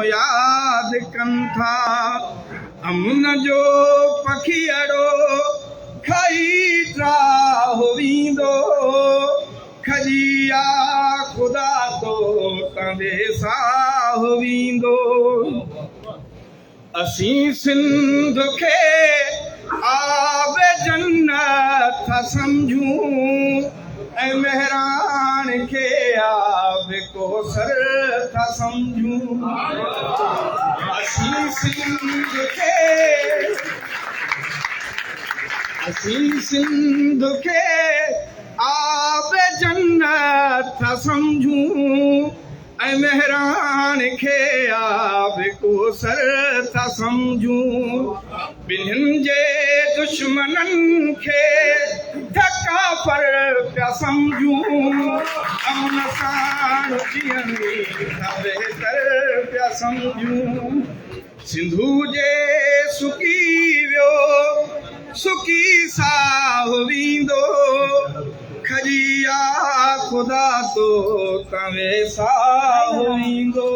याद कन था अमुन जो पखियड़ो खाई त्राहो वींदो खजिया खुदा तो तंदे साहो वींदो असी सिंध के आबे जन्नत था समझूं ऐ मेहरान के आबे कोसर था समझूं असी सिंध के आबे जन्नत था समझूं ऐ मेहरान के आबे कोसर था समझूं बिन्हिन जे दुश्मनन के धक्का पर पिया समझूं अमन साण जीअंदी था बेहतर पिया समझूं सिंधु जे सुकी वियो सुकी साहु वींदो खजिया खुदा तो तवे साहु वींदो